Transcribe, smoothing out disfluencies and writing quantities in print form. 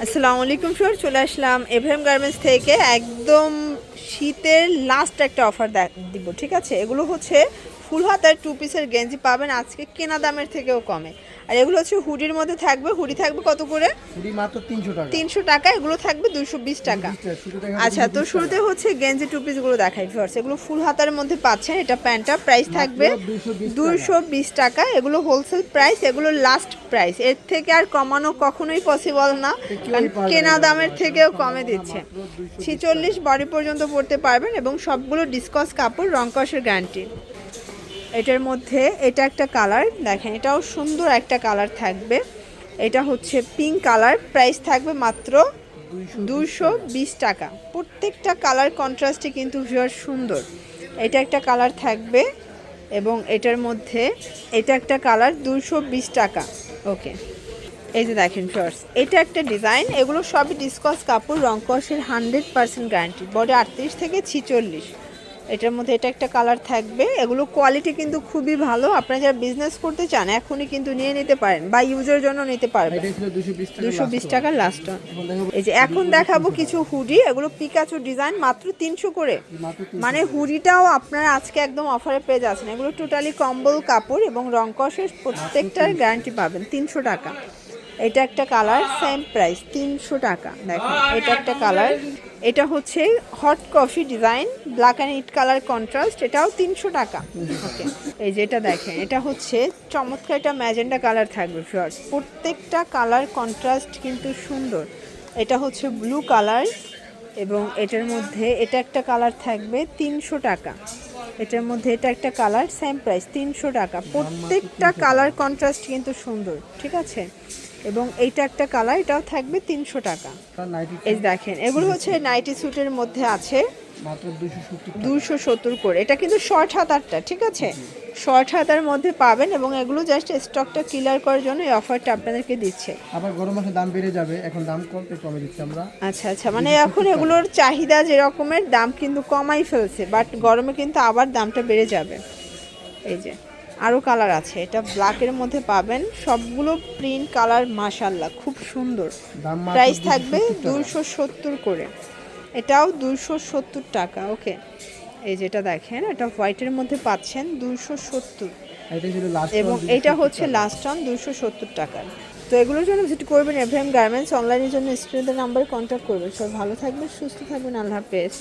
আসসালামু আলাইকুম স্যার, চলে আসলাম এভএম গার্মেন্টস থেকে একদম শীতের লাস্ট একটা অফার দিব। ঠিক আছে, এগুলো হচ্ছে ফুল হাতার টু পিসের গেঞ্জি পাবেন আজকে কেনা দামের থেকেও কমে। আর এগুলো হচ্ছে হুডির মধ্যে থাকবে। হুডি থাকবে কত করে? হুডি মাত্র 300 টাকা। 300 টাকা। এগুলো থাকবে 220 টাকা। আচ্ছা, তো শুরুতে হচ্ছে গেঞ্জি টু পিসগুলো দেখাই ফার্স্ট। এগুলো ফুল হাতার মধ্যে পাচ্ছেন। এটা প্যান্টটা প্রাইস থাকবে 220 টাকা। এগুলো হোলসেল প্রাইস, এগুলো লাস্ট প্রাইস। এর থেকে আর কমানো কখনোই পসিবল না, কারণ কেনা দামের থেকেও কমে দিচ্ছে। 46 বডি পর্যন্ত পড়তে পারবেন এবং সবগুলো ডিসকাস কাপড়, রং কষের গ্যারান্টি। এটার মধ্যে এটা একটা কালার দেখেন, এটাও সুন্দর একটা কালার থাকবে। এটা হচ্ছে পিঙ্ক কালার, প্রাইস থাকবে মাত্র 220 টাকা। প্রত্যেকটা কালার কন্ট্রাস্টে কিন্তু ভিউয়ার সুন্দর। এটা একটা কালার থাকবে এবং এটার মধ্যে এটা একটা কালার 220 টাকা। ওকে, এই যে দেখেন ফার্স্ট, এটা একটা ডিজাইন। এগুলো সবই ডিসকাস কাপড়, রং কষের 100% গ্যারান্টি। বডি 38 থেকে 46। এটার মধ্যে এটা একটা কালার থাকবে। এগুলো কোয়ালিটি কিন্তু খুবই ভালো। আপনারা যারা বিজনেস করতে চান এখনই কিন্তু নিয়ে নিতে পারেন, বা ইউজের জন্য নিতে পারবেন। 220 টাকা লাস্ট। এই যে এখন দেখাবো কিছু হুডি। এগুলো পিকাচু ডিজাইন, মাত্র 300 করে। মানে হুডিটাও আপনারা আজকে একদম অফারে পেয়ে যাচ্ছেন। এগুলো টোটালি কম্বল কাপড় এবং রং কষের প্রত্যেকটার গ্যারান্টি পাবেন 300 টাকা। এটা একটা কালার, সেম প্রাইস 300 টাকা। দেখেন এটা একটা কালার, এটা হচ্ছে hot coffee design, black and it colour contrast, এটাও 300 টাকা। ওকে, এই যে এটা দেখেন, এটা হচ্ছে চমৎকার, এটা ম্যাজেন্ডা কালার থাকবে ফিয়ার্স। প্রত্যেকটা কালার কন্ট্রাস্ট কিন্তু সুন্দর। এটা হচ্ছে ব্লু কালার এবং এটার মধ্যে এটা একটা কালার থাকবে 300 টাকা। এটার মধ্যে এটা একটা কালার, সেম প্রাইস 300 টাকা। প্রত্যেকটা কালার কন্ট্রাস্ট কিন্তু সুন্দর, ঠিক আছে। এবং এইটা একটা কালার, এটাও থাকবে 300 টাকা। এই দেখেন, এগুলো হচ্ছে নাইটি স্যুটের মধ্যে আছে মাত্র 270 করে। এটা কিন্তু শর্ট হাতারটা, ঠিক আছে, শর্ট হাতার মধ্যে পাবেন এবং এগুলো জাস্ট স্টকটা ক্লিয়ার করার জন্য এই অফারটা আপনাদেরকে দিচ্ছে। আবার গরম মাসে দাম বেড়ে যাবে, এখন দাম কমে দিচ্ছি আমরা। আচ্ছা আচ্ছা, মানে এখন এগুলোর চাহিদা যেরকমের, দাম কিন্তু কমাই ফেলছে, বাট গরমে কিন্তু আবার দামটা বেড়ে যাবে। এই যে আরও কালার আছে, এটা ব্ল্যাকের মধ্যে পাবেন। সবগুলো প্রিন্ট কালার মাশাআল্লাহ খুব সুন্দর। প্রাইস থাকবে 270 করে। এটাও 270 টাকা। ওকে, এই যেটা দেখেন, এটা হোয়াইটের মধ্যে পাচ্ছেন 270 এবং এটা হচ্ছে লাস্ট অন 270 টাকার। তো এগুলোর জন্য ভিজিট করবেন এভএম গার্মেন্টস। অনলাইনের জন্য স্ক্রিনের নাম্বারে কন্ট্যাক্ট করবেন। সব ভালো থাকবেন, সুস্থ থাকবেন, আল্লাহ হাফেজ।